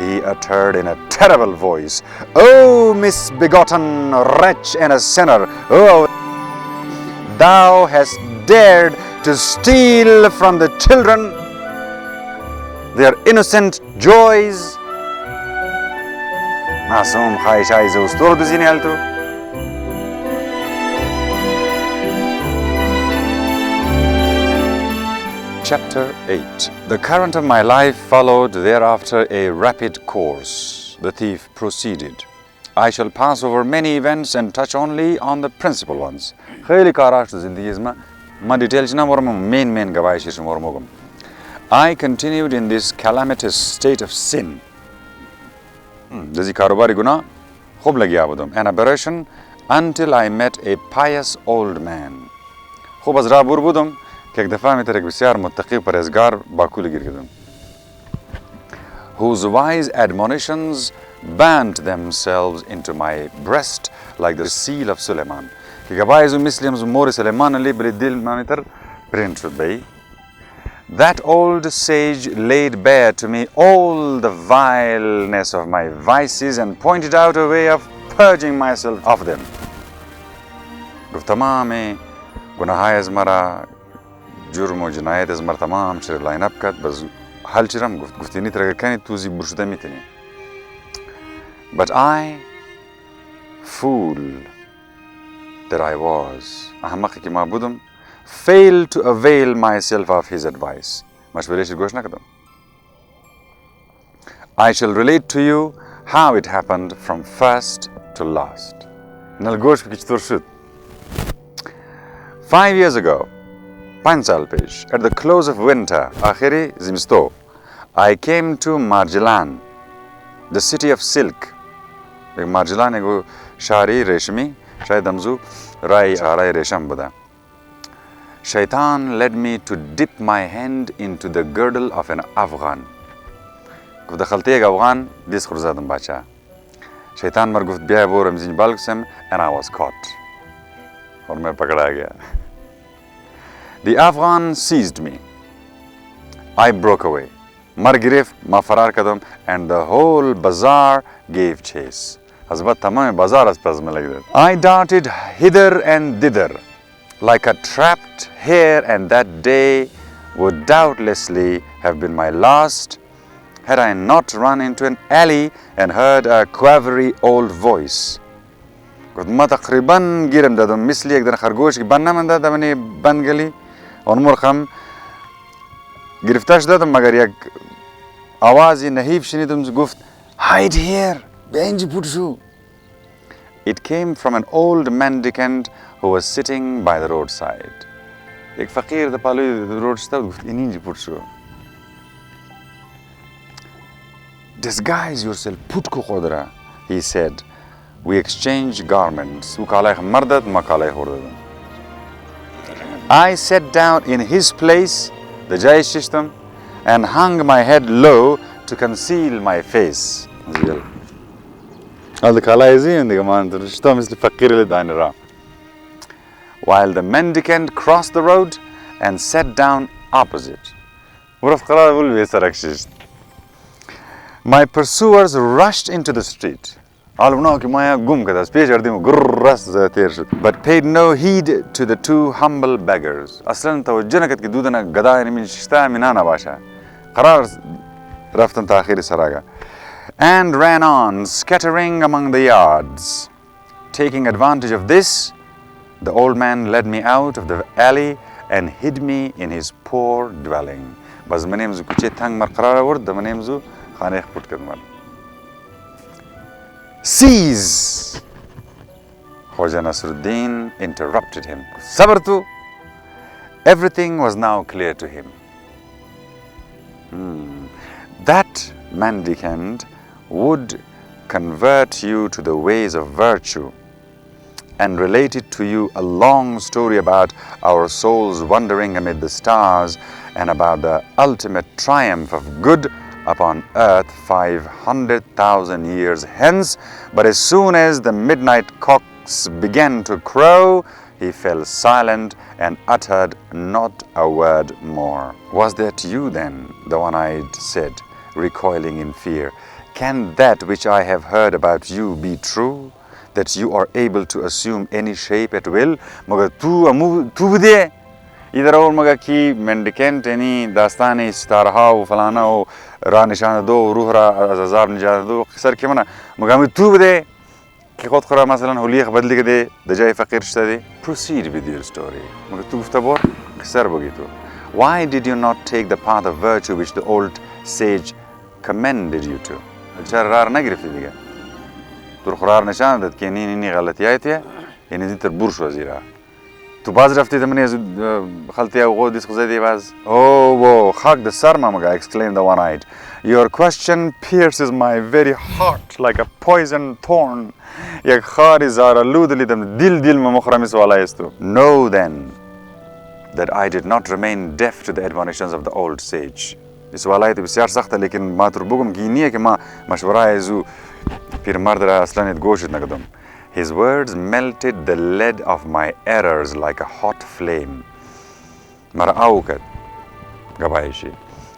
he uttered in a terrible voice, "O misbegotten wretch and a sinner, oh, thou hast dared to steal from the children their innocent joys." معصوم خواهش های زوستور دوزینی هلتو. Chapter 8. The current of my life followed thereafter a rapid course. The thief proceeded. I shall pass over many events and touch only on the principal ones. خیلی کاراش تو زندگی ما ما دیتیلش نمورم main گواهیشش مورموگم. I continued in this calamitous state of sin. دزی کاروباری گناه خوب لگیا بودم. An aberration until I met a pious old man. خوب از راه بور بودم که یک دفعه می ترک بسیار متقی و پرهیزگار باکولی گیر کردم. Whose wise admonitions burned themselves into my breast like the seal of Suleiman. که گواهیزو مثلیم مور سلیمان لی بلی دل مانیتر برین شد بی. That old sage laid bare to me all the vileness of my vices and pointed out a way of purging myself of them. گفت تمام گناههای از مرا جرم و جنایت از مرا تمام چرا لاین اپ کرد بس حل چرم گفت اینی ترگه کنی توزی برشده میتونی. But I, fool that I was, احمقی که ما بودم, failed to avail myself of his advice. مشورهش گوش نکردم. I shall relate to you how it happened from first to last. نل گوش بکی چطور شد. 5 years ago, 5 سال پیش, at the close of winter, آخری زمستو, I came to Marjalan, the city of silk. Marjalan एगो शहरी रेशमी, शायद हमजो राय रेशम बदा. Shaitan led me to dip my hand into the girdle of an Afghan. گفت دخلت یک افغان دیس خورزادم بچه. شیطان مر گفت بیا بورم زین بالکسم and I was caught. اور میں پکڑا گیا. The Afghan seized me. I broke away. مر گرفت ما فرار کردم and the whole bazaar gave chase. حضبت تمام بازار از پس میں لگ. I darted hither and thither like a trapped hare, and that day would doubtlessly have been my last had I not run into an alley and heard a quavery old voice. قلت ما تقريبا گیرم دادم مثل یک در خرگوش که بند نمانده دمانی بند گلی اون مرخم گرفتاش دادم مگر یک آوازی نحیف شنیدم گفت hide here بیا اینجا پوت شو. It came from an old mendicant who was sitting by the roadside. یک فقیر در پالوی رود شد گفت اینجا پوت شو. Disguise yourself, put ko khodra, he said. We exchanged garments. I sat down in his place, the jai system, and hung my head low to conceal my face. While the mendicant crossed the road and sat down opposite. My pursuers rushed into the street. But paid no heed to the two humble beggars. And ran on, scattering among the yards. Taking advantage of this, the old man led me out of the alley and hid me in his poor dwelling. Cease! Khoja Nasreddin interrupted him. Sabartu! Everything was now clear to him. That mendicant would convert you to the ways of virtue and related to you a long story about our souls wandering amid the stars and about the ultimate triumph of good upon earth 500,000 years hence. But as soon as the midnight cocks began to crow, he fell silent and uttered not a word more. Was that you then, the one-eyed said, recoiling in fear? can that which I have heard about you be true, that you are able to assume any shape at will? मगर तू बदे इधर और मगर कि mendicant यानी दास्तानी सितारा हो फलाना हो रा निशान दो रूह रा अज़ाब निजात दो सर के मना मगर तू बदे कि खुद खरा مثلا होलिया बदली के दे दजाई फकीर shade proceed with your story मगर तू गुफ्तबोर सर बगी तो why did you not take the path of virtue which the old sage commended you to? الجرار نقرف ديجا تور خرار نشان دت كيني غلطياتي يعني دي تربورش وزيرا تو باز رفتی تمنی خلطی او ديس خزيدي باز oh خاك the sarma maga exclaimed the one-eyed. Your question pierces my very heart like a poison thorn. یک خاری زارا لودلی دم دل ما مخرمی سوالا استو. Know then that I did not remain deaf to the admonitions of the old sage. سوالایت بسیار سخته لیکن ما تر بگم که نیه که ما مشورای زو پیرمرد را اصلا گوشت نکردم. His words melted the lead of my errors like a hot flame. مرا اوکد گبایشی.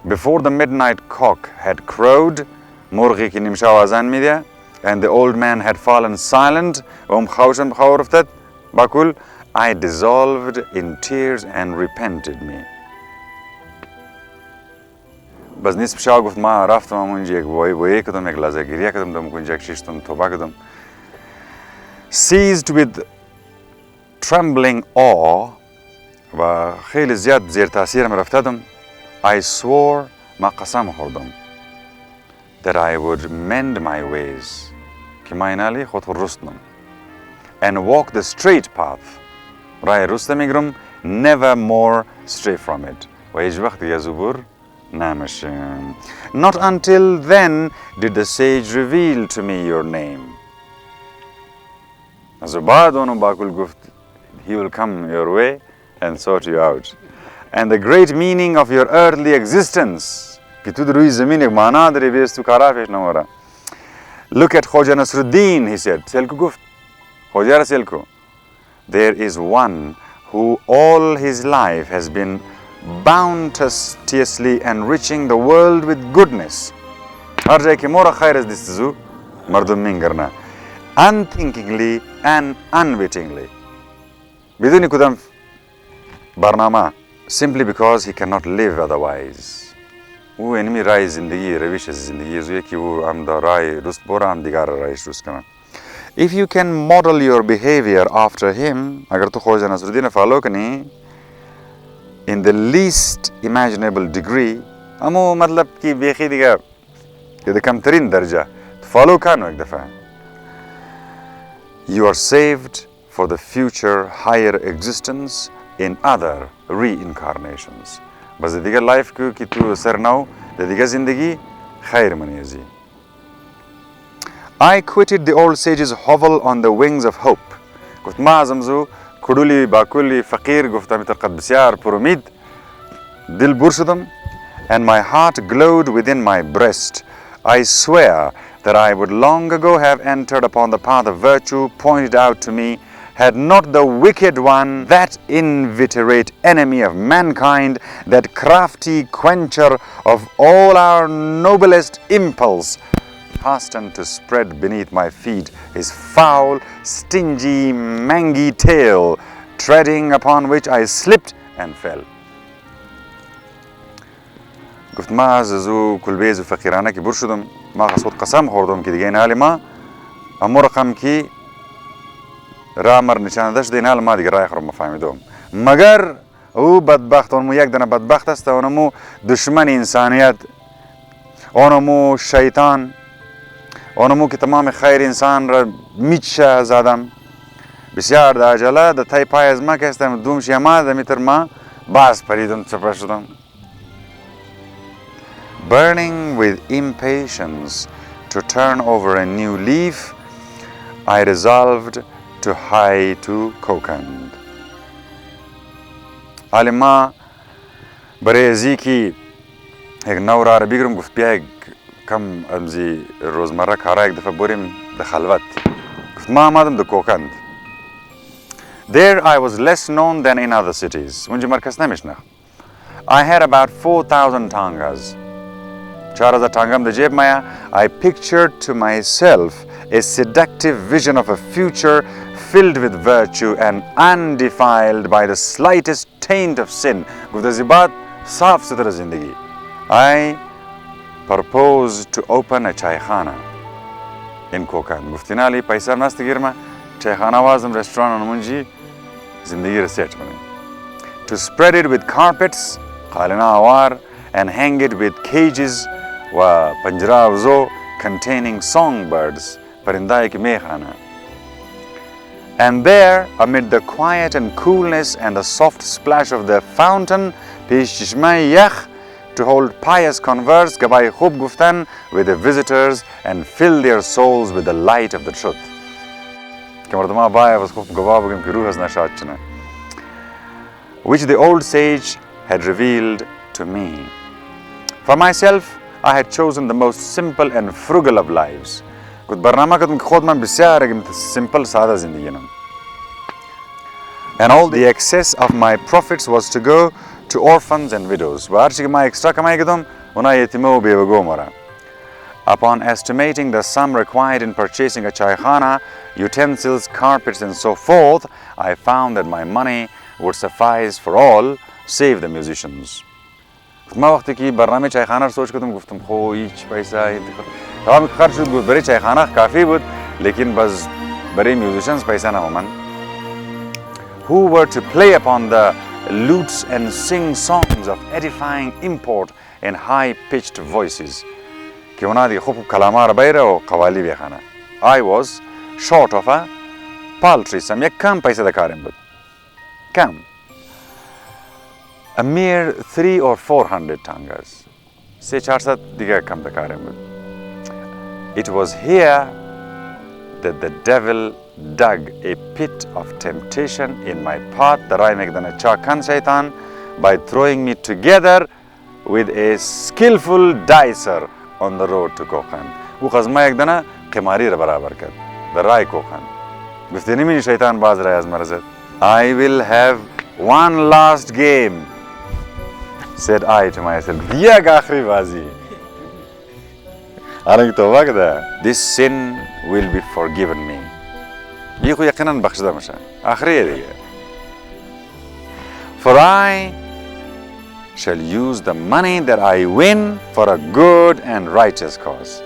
Before the midnight cock had crowed, مرغی که نمشه آوازان میده, and the old man had fallen silent, خوشم بخور افتد, باکل, I dissolved in tears and repented me. بس نیست بشاو گفت ما رفتم همونجا یک وایی کدم یک لحظه گریه کدم دم کنجا یک شیشتم توبه کدم. Seized with trembling awe و خیلی زیاد زیر تاثیرم رفتادم, I swore ما قسم خوردم that I would mend my ways که ما اینالی خود رستم and walk the straight path رای رست میگرم never more stray from it و هیچ وقت دیگه زبور نمشم. Not until then did the sage reveal to me your name. از بعد اونو باکل گفت he will come your way and sort you out. And the great meaning of your earthly existence که تو در روی زمین یک معنا داری بیست تو کارافش نمورا. Look at Khoja Nasreddin, he said. سلکو گفت خوجا را سلکو. There is one who all his life has been bounteously enriching the world with goodness. هر جای که مورا خیر از دستزو مردم مینگرنا. Unthinkingly and unwittingly. بدون کدام برنامه. Simply because he cannot live otherwise. او انمی رای زندگی رویش زندگی زویه که او هم دا رای رست بورا هم دیگر رایش رست کنه. If you can model your behavior after him, اگر تو خوجا نصرالدین فالو کنی, in the least imaginable degree, امو مطلب کی بیخی دیگر یه کمترین درجه فالو کنو یک دفعه. You are saved for the future higher existence in other reincarnations. بس دیگه لایف که تو سر نو دیگه زندگی خیر منیزی. I quitted the old sage's hovel on the wings of hope. گفت ما ازمزو کدولی باکولی فقیر گفتم تقد بسیار پرومید دل بور شدم and my heart glowed within my breast. I swear that I would long ago have entered upon the path of virtue pointed out to me had not the wicked one, that inveterate enemy of mankind, that crafty quencher of all our noblest impulse, hastened to spread beneath my feet his foul, stingy, mangy tail, treading upon which I slipped and fell. گفت ما از زو کلبیز و فقیرانه که بر شدم ما خصوص قسم خوردم که دیگه اینالی ما امو رقم که رامر نشان داشت اینال ما دیگه رای خورم مفهمیدم مگر او بدبخت اونمو یک دنه بدبخت است اونمو دشمن انسانیت اونمو شیطان اونمو که تمام خیر انسان را میچه زدم بسیار دا عجله دا تای پای از ما که استم دوم شیما دا میتر ما باز پریدم چپه شدم. Burning with impatience to turn over a new leaf, I resolved to hie to Kokand. حالی ما برای ازی که یک نو را بگیرم گفت بیا کم امزی روزمره کارا یک دفعه بریم ده خلوت. گفت ما آمدم ده کوکند. There I was less known than in other cities. اونجا مرکز نمیشناخت. I had about 4,000 tangas. 4,000 tangam the jeb maya, I pictured to myself a seductive vision of a future filled with virtue and undefiled by the slightest taint of sin. Gufta zibat saaf suthra zindagi. I proposed to open a chaikhana in Kokan. Guftinali paisa nast girma chaikhana wazam restaurant UMuji zindagi research bane. To spread it with carpets, khalina awar, and hang it with cages wa panjra avzo containing songbirds, parindai ki mekhana. And there, amid the quiet and coolness and the soft splash of the fountain, pesh chishmai yakh, to hold pious converse, gabai khub guftan with the visitors and fill their souls with the light of the truth. Which the old sage had revealed to me. For myself, I had chosen the most simple and frugal of lives. And all the excess of my profits was to go to orphans and widows. Upon estimating the sum required in purchasing a chaikhana, utensils, carpets and so forth, I found that my money would suffice for all, save the musicians. ما وقتی که برنامه چایخانه رو سوچ کردم گفتم خو هیچ پیسه تمام خرج شد بود برای چایخانه کافی بود لیکن باز برای میوزیشنز پیسه نمومن who were to play upon the lutes and sing songs of edifying import and high-pitched voices که اونا دیگه خوب کلامه رو بیره و قوالی بخانه. I was short of a paltry sum. یک کم پیسه دکارم بود کم a mere 300 or 400 tangas. Se 400 diga kam dakarim bud. It was here that the devil dug a pit of temptation in my path, the rai megdana chakan shaitan, by throwing me together with a skillful dicer on the road to Kokan. Wo khazma ekdana qimari ra barabar kar. The rai Kokan. Guftini min shaitan baz rai az marzat. I will have one last game, said I to myself. This sin will be forgiven me. For I shall use the money that I win for a good and righteous cause.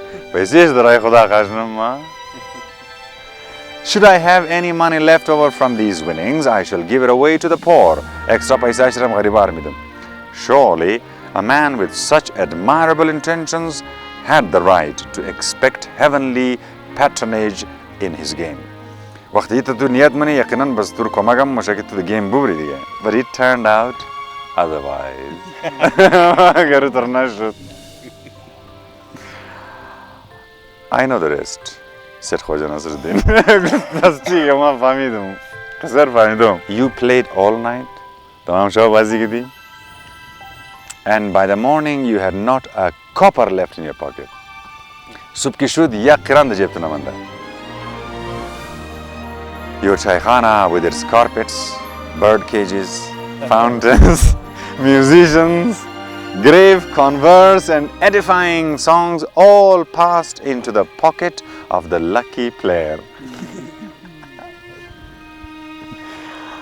Should I have any money left over from these winnings, I shall give it away to the poor. Surely, a man with such admirable intentions had the right to expect heavenly patronage in his game. But it turned out otherwise. I know the rest, said Khoja Nasreddin. You played all night? And by the morning you had not a copper left in your pocket. Your chaikhana with its carpets, bird cages, fountains, musicians, grave converse and edifying songs all passed into the pocket of the lucky player.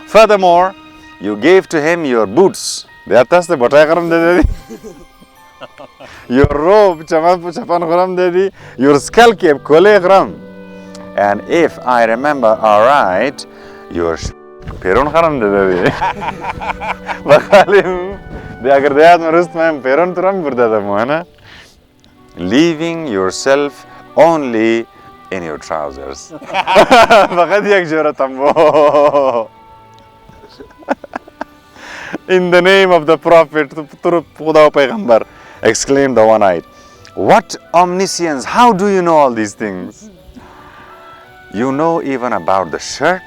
Furthermore, you gave to him your boots. Your robe, your skull cape, and if I remember aright, your peron kharam dedi. Bakalım. Leaving yourself only in your trousers. In the name of the Prophet, exclaimed the one-eyed. What omniscience! How do you know all these things? You know even about the shirt?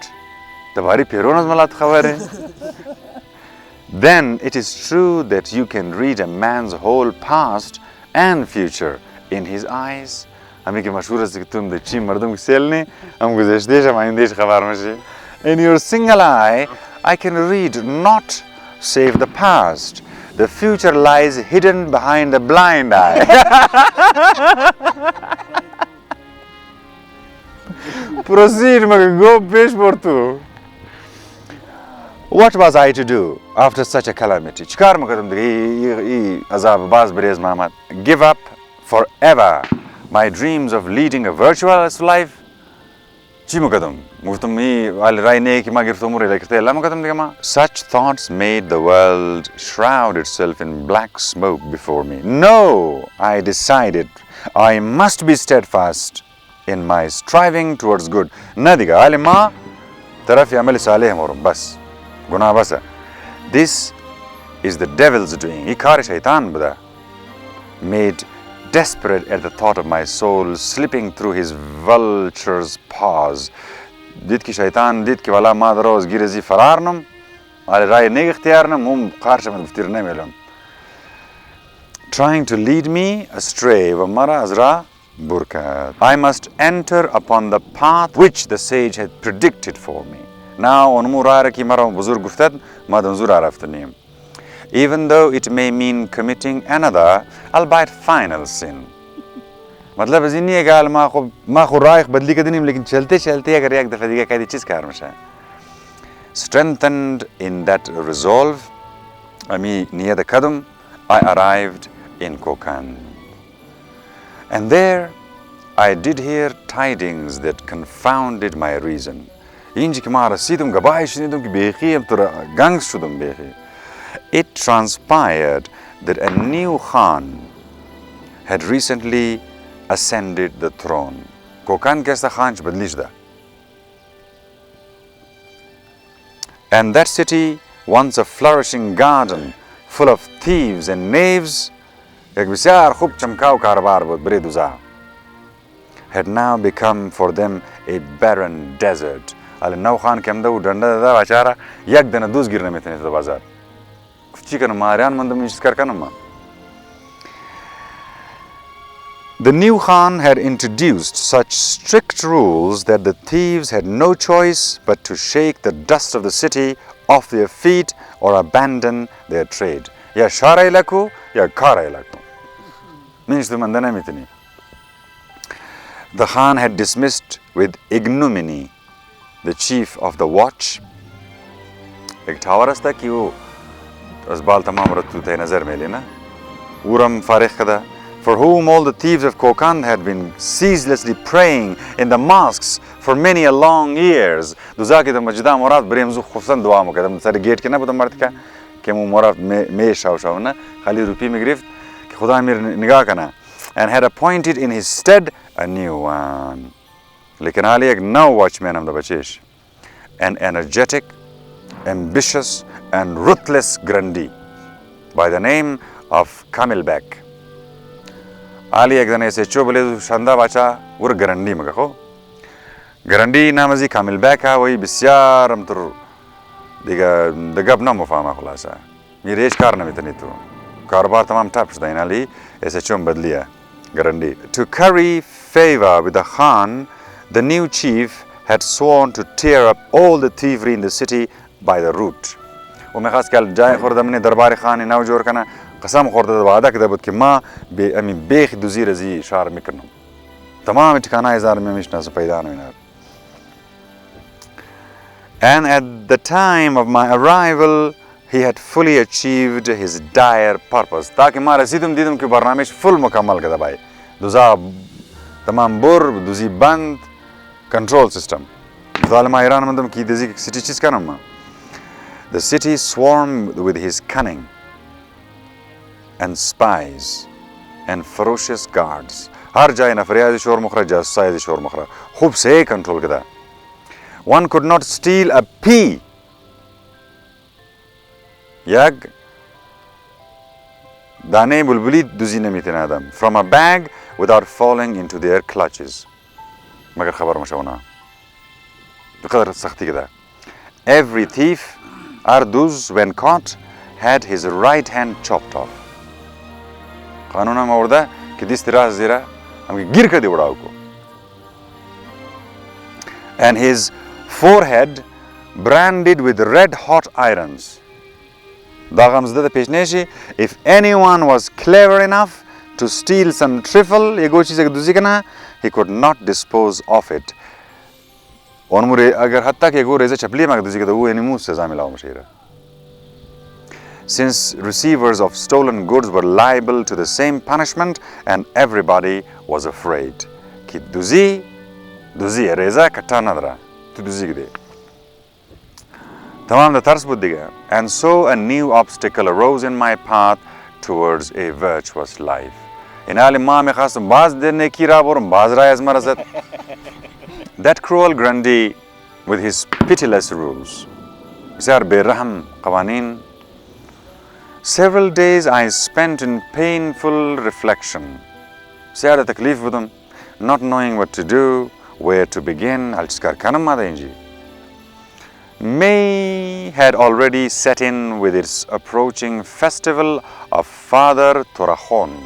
Then it is true that you can read a man's whole past and future in his eyes. In your single eye, I can read not save the past, The future lies hidden behind the blind eye. Proceed, go pesh portu. What was I to do after such a calamity? Chikar makadam degi azab baz berez Muhammad. Give up forever my dreams of leading a virtuous life. Such thoughts made the world shroud itself in black smoke before me. No, I decided I must be steadfast in my striving towards good. Nadiga alima taraf amal salih morum bas guna basa. This is the devil's doing. Ikar shaitan bada. Made desperate at the thought of my soul slipping through his vulture's paws. Dit ki shaitan dit ki wala ma daroz girezi fararnum al ray ne ikhtiyarnum hum qarshamat biftirne melum. Trying to lead me astray wa mara azra burkat. I must enter upon the path which the sage had predicted for me. Now onmu rara ki mara buzurg guftad ma danzur araftanim. Even though it may mean committing another, albeit final sin. मतलब ऐसी नहीं है कि माँ को राय बदली कर देनी लेकिन चलते अगर एक दफा दिखा कहीं चीज़ कार में शायद. Strengthened in that resolve, अमी नियत कदम, I arrived in Kokand. And there I did hear tidings that confounded my reason. इंज की मारा सीधुम गबाइश नहीं तुम की बेखी अब तो गंग शुदम बेखी. It transpired that a new Khan had recently ascended the throne. Kokand kaisa Khan badlish da. And that city, once a flourishing garden full of thieves and knaves, had now become for them a barren desert. Al now Khan ke amda danda da bachara yak dana dus girne mein the bazar. The new Khan had introduced such strict rules that the thieves had no choice but to shake the dust of the city off their feet or abandon their trade. Ya shara ilaku, ya kara ilaku. Means the mandana mitani. The Khan had dismissed with ignominy the chief of the watch. Ek thawarasta ki wo asbal tamam ratu the nazar mein lena. Uram farikh kada. For whom all the thieves of Kokand had been ceaselessly praying in the mosques for many a long years. Duzaki the Majida Morat Bremzu Hussain dua mo kadam sare gate ke na budam martka ke mu Morat me shaw na khali rupi me grift ke khuda mir nigah kana and had appointed in his stead a new one. Lekin ali ek now watchman am da bachesh, an energetic, ambitious and ruthless grandee by the name of Camelback. Ali ek dane se chobale shanda bacha ur garandi maga kho garandi namazi Camelback ha wahi bisyar amtur diga dagab na mufama khulasa mere ish kar na mitani to karobar tamam tap shda ali aise chom badliya garandi. To curry favor with the Khan, the new chief had sworn to tear up all the thievery in the city by the root. वो मैं खास क्या जाए खुर्द हमने दरबार खान इनाव जोर करना कसम खुर्द वादा किया बुत कि माँ बे अमी बेख दूसरी रजी शार में करना तमाम ठिकाना इज़ार में मिशना से पैदा नहीं ना. And at the time of my arrival, he had fully achieved his dire purpose. ताकि माँ रसीदुम दीदुम की बरनामेश full मुकम्मल कर दबाए. दूसरा तमाम बुर दूसरी बंद control system. ज़ालिमा ईरान में तुम की दूसरी city चीज़ क्या नाम? The city swarmed with his cunning and spies and ferocious guards. हर जाए न फरियाद शोर मुखरा जासायद शोर मुखरा खूब से control किया. One could not steal a pea. Yag दाने बुलबुली दूसरी ने मितना आदम from a bag without falling into their clutches. मगर खबर मशवना. बकदर सख्ती किया. Every thief Arduz, when caught, had his right hand chopped off. कानूना में उड़दा कि दिस तरह ज़रा हमें गिर कर दे उड़ाओ को. And his forehead branded with red hot irons. Dagam zda peshneshi, if anyone was clever enough to steal some trifle, ego cheez ek duzi kana, he could not dispose of it. Onmure agar hatta ke ego reza chapli mag duzi kada wo animu saza milao mashira. Since receivers of stolen goods were liable to the same punishment and everybody was afraid. Ki duzi reza katta nadra. Tu duzi gde. Tamam da tars buddiga. And so a new obstacle arose in my path towards a virtuous life. Inali ma me khas baz dene ki ra borum baz ra az marazat. That cruel Grundy with his pitiless rules. Isar beraham qawanin. Several days I spent in painful reflection. Isar taklif budum, not knowing what to do, where to begin. Alchiskar kanam ma dainji. May had already set in with its approaching festival of Father Torakhon.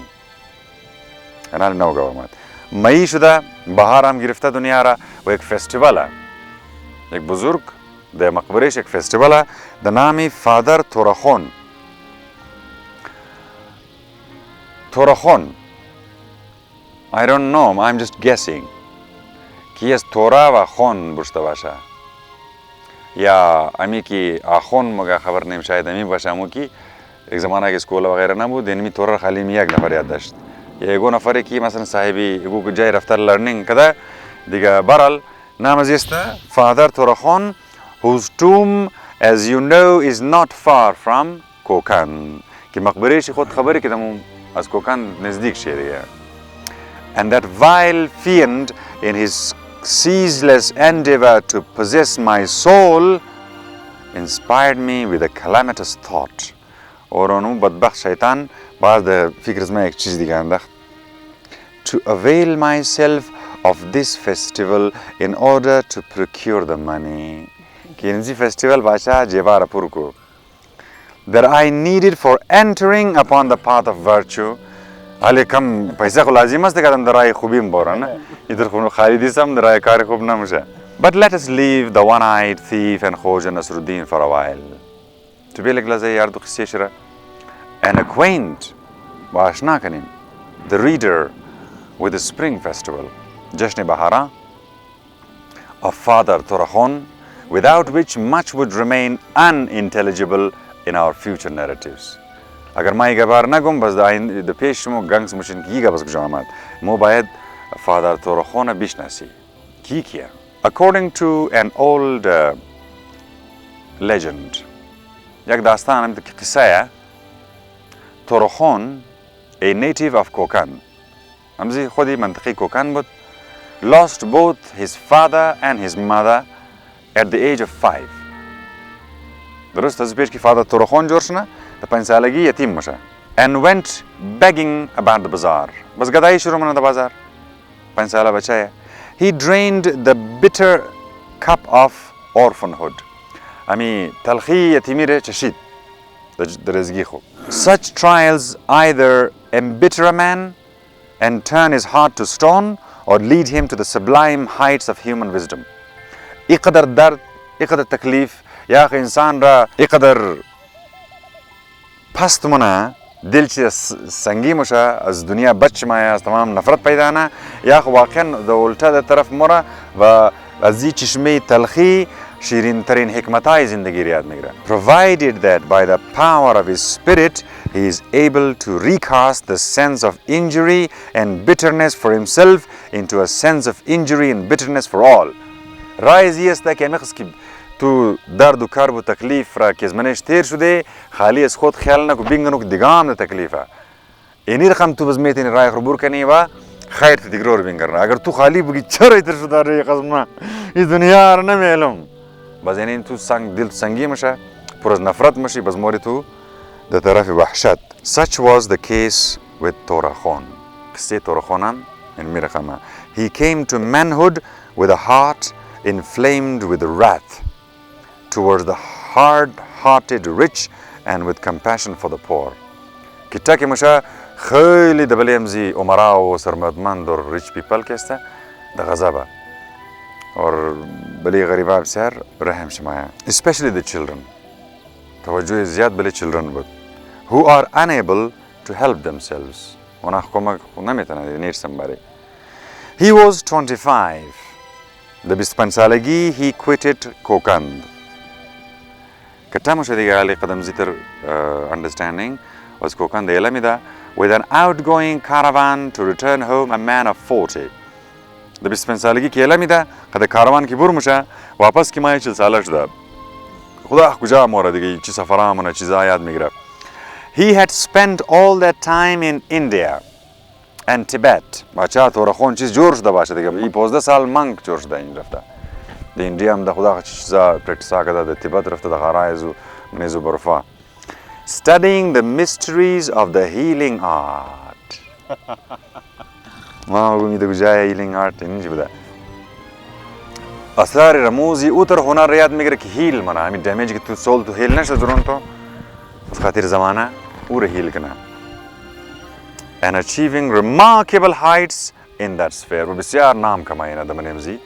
And I'll know government. May shuda Baharam girifta dunyara wo ek festival hai. Ek buzurg de maqbarish ek festival hai. The name Father Torakhon. Torakhon. I don't know. I'm just guessing. Ki yes Torah va khon bushta basha. या अमी की आखोन मगा खबर नहीं शायद अमी बशामू की एक ज़माना के स्कूल वगैरह ना वो दिन में थोड़ा खाली मियाँ एक नफर याददाश्त ये एगो नफर की मसलन साहिबी एगो कुछ रफ्तार लर्निंग कदा दिगा बरल नाम अजीस्ता father Torakhon whose tomb as you know is not far from Kokand कि मकबरे से खुद खबर है कि तमु आज कोकन नज़दीक शहर है and that vile fiend in his ceaseless endeavor to possess my soul inspired me with a calamitous thought. और उन्होंने बदबख्त शैतान बाद फिक्र में एक चीज़ दिखाया to avail myself of this festival in order to procure the money. कि इनसी festival बादशाह जेवार अपुर को that I needed for entering upon the path of virtue. हाले कम पैसा को लाजिम है कि दराय खूबी में बोरा ना इधर खूब खाली सम दराय कार खूब ना मुझे. But let us leave the one-eyed thief and Khoja Nasreddin for a while. To be like lazay yardu khishra and acquaint waashna kanim the reader with the spring festival Jashn Bahara of Father Torakhon, without which much would remain unintelligible in our future narratives. अगर मैं गबार ना गुम बस the पेश मो गंग्स machine की गा बस गुजामत मो बायद Father Torakhon bishnasi की किया. According to an old legend, एक दास्तान हम तो किस्सा है Torakhon, a native of Kokand, हमजी खुदी मंतकी कोकन बुत, lost both his father and his mother at the age of 5. दुरुस्त तस्बीर की Father Torakhon जोरशना the 5 सालगी यतीम मशा and went begging about the bazaar. बस गदाई शुरू मना द बाजार 5 साला बच्चा है. He drained the bitter cup of orphanhood. अमी तलखी यतीमी रे चशीद दरज़गी खो. Such trials either embitter a man and turn his heart to stone or lead him to the sublime heights of human wisdom. इक़दर दर्द, इक़दर तकलीफ या कि इंसान रा इक़दर फस्त मना दिल से संगी मुशा अज़ दुनिया बच माया तमाम नफ़रत पैदा ना या कि वाक़न द उल्टा द तरफ मोरा व अज़ी चश्मे तलखी शीरीन तरीन हिकमताई ज़िंदगी Riyadh निगरा. Provided that by the power of his spirit he is able to recast the sense of injury and bitterness for himself into a sense of injury and bitterness for all. राइज़ ये स्ता कि अमेख़स की तो दर्द व कर्ब व तकलीफ रा कि ज़मनेश तेर शुदे खाली इस खुद ख्याल ना को बिंगनों को दिगाम न तकलीफ़ा. इन्हीं रकम तो बज़मेत इन राय खरबूर करने वा खैर ते दिगरोर बिंगरना. अगर तू खाली बुगी चर इधर शुदा रे क़ज़मा इस दुनिया रना मेलम बस इन्हीं तू संग दिल संगी मशा पुरज़ नफ़रत मशी बस मोरे तू द तरफ़ वहशत. Such was the case with Torakhon. किस्से Torakhonam in मिरक़मा. He came to manhood with a heart inflamed with wrath towards the hard-hearted rich and with compassion for the poor. किट्टा के मुशा खैली दबलेमजी उमराओ सरमदमंद और rich people कैसा the गज़ाबा और बली गरीबा बसर रहम शमाया, especially the children. توجه زیاد بله children بود who are unable to help themselves اونا کمک نمیتونن need somebody. He was 25. The 25 سالگی he quitted Kokand. كتامش هذه على قدم زيتر understanding was Kokand Elamida with an outgoing caravan to return home a man of 40. The 25 سالگی که Elamida قد کاروان کی برمشه واپس کی مایه 40 ساله شده. خدا کجا مورد دیگه چی سفرامونه چیزا یاد میگیره. He had spent all that time in India and Tibet. بچه تو خون چیز جور شده باشه دیگه. ای 15 سال منگ جور شده این رفته. د انډیا هم د خدا چیزا پریکټیس کړه د تبت رفته د غرایزو منیزو برفا. Studying the mysteries of the healing art. ما بگویی د کجای healing art اینجی بده. اسرار رموزی اوتر هنر یاد میگیره که هیل منه همین دمیجی که تو سول تو هیل نشده درون تو از خاطر زمانه او رو هیل کنه. And achieving remarkable heights in that sphere و بسیار نام کماینه در منیمزی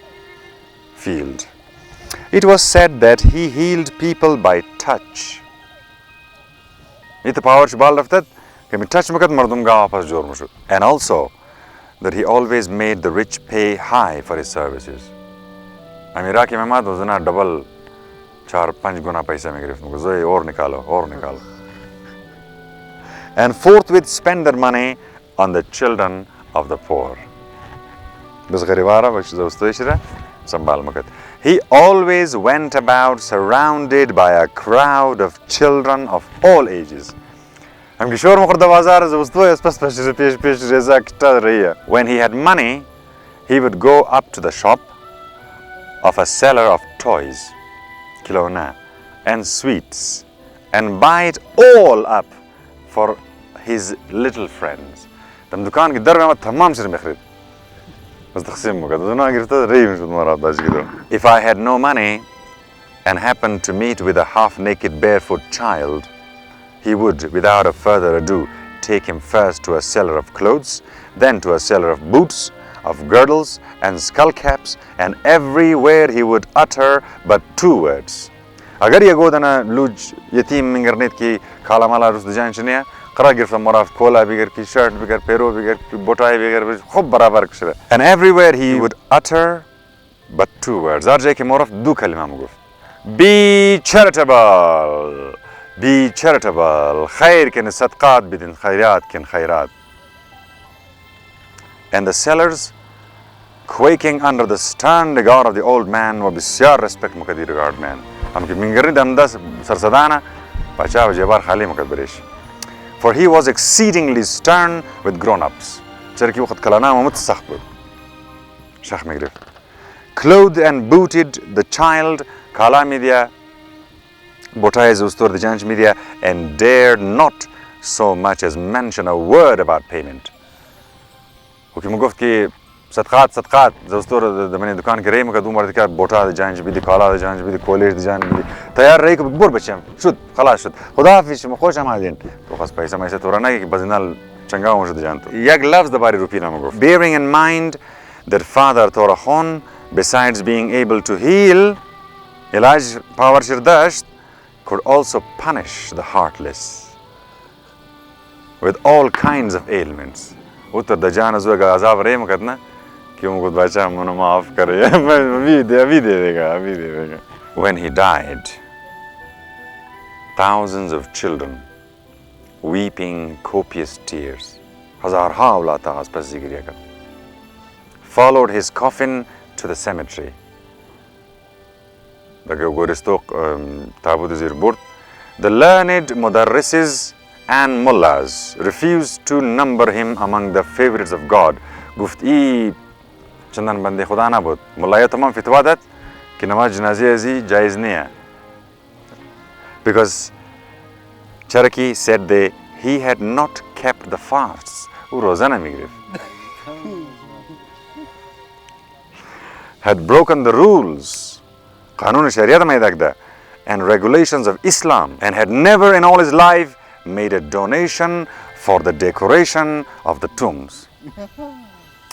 field. It was said that he healed people by touch. It power shbal raftat ke mein touch makat mardum ga wapas jor mushu. And also that he always made the rich pay high for his services. Amira ke mehmat uzna double 4-5 guna paisa mein gireft muko zoe aur nikalo. And forthwith spend their money on the children of the poor. Bas garibara bash zawstoishra sambal makat. He always went about surrounded by a crowd of children of all ages. When he had money, he would go up to the shop of a seller of toys, kilona, and sweets, and buy it all up for his little friends. If I had no money and happened to meet with a half-naked barefoot child, he would, without a further ado, take him first to a seller of clothes, then to a seller of boots, of girdles and skull caps, and everywhere he would utter but 2 words. Agar ye godana luj yatim mingarnet ki khala mala rus jain chniya قرار گرفتم مرافت کولا بگر کی شرط بگر پیرو بگر کی بوتای بگر خوب برابر کشیده. And everywhere he would utter but 2 words. هر جایی که مرافت 2 کلمه میگفت. Be charitable. Be charitable. خیر کن صدقات بدین خیرات کن خیرات. And the sellers, quaking under the stern regard of the old man, were بسیار respect مکدی regard man. هم که منگرنی دمداس سرسدانه بچه و جبار خالی مکد بریش. For he was exceedingly stern with grown-ups. Clothed and booted the child, and dared not so much as mention a word about payment. صدقات زوستور دمني دكان كريم كدوم مرتك بوتا جانج بدي كالا جانج بدي كوليج جانج بدي تيار ريك بور بچم شد خلاص شد خدا فيش مخوش هم هادين تو خاص پیسہ مایسه تورنا کی بزنال چنگا موجود جانتو یک لفظ دباری روپینا مگو. Bearing in mind that Father Torahon, besides being able to heal, علاج power شرداشت, could also punish the heartless with all kinds of ailments. उत्तर दजान जुए का अजाब रे मकतना क्यों कुछ बच्चा मनो माफ करे अभी दे देगा. When he died, thousands of children weeping copious tears हज़ारहा औलाद आस पास जिक्रिया कर followed his coffin to the cemetery. लगे गोरिस्तो ताबूत ज़िरबुर्त. The learned mudarrises and mullahs refused to number him among the favorites of God. گفت ای چندان بنده خدا نبود. ملایه تمام فتوا داد که نماز جنازه ازی جایز نیه. Because Cherokee said that he had not kept the fasts. او روزه نمیگرفت. Had broken the rules. قانون شریعت میداده and regulations of Islam, and had never in all his life made a donation for the decoration of the tombs.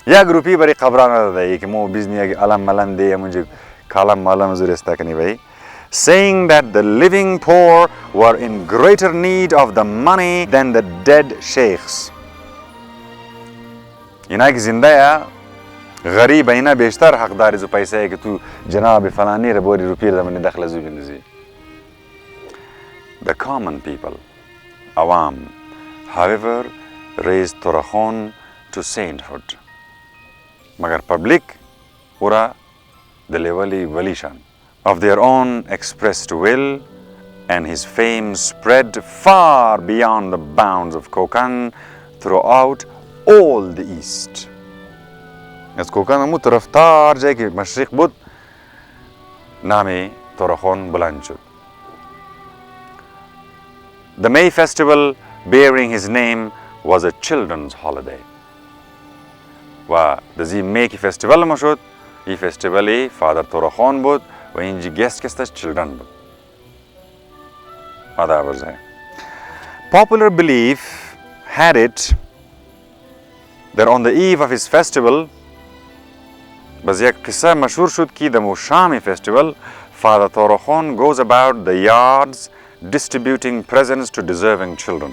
या groupie बड़ी खबरां दे कि मो बिजनी अलम Malan दे मुझे कालम मालम जुरेस्ता कनी भाई. saying that the living poor were in greater need of the money than the dead sheikhs. اینا که زنده یا غریب اینا بیشتر حقداری زو پیسه ای که تو جناب فلانی رو بوری رو پیر دمانی دخل زو بندزی. The common people, awam, however, raised Torakhon to sainthood. Magar public ura the leveli valishan. Of their own expressed will, and his fame spread far beyond the bounds of Kokand throughout all the east. As Kokand amu taraftar jai ki mashriq bud name Torakhon buland shud. The May festival bearing his name was a children's holiday. Wa the May ki festival mashud, e festival e Father Torakhon bud, wa inji guest kestas children bud. Popular belief had it that on the eve of his festival, bas yak qissa mashhur shud ki the Moshami festival, Father Torakhon goes about the yards distributing presents to deserving children,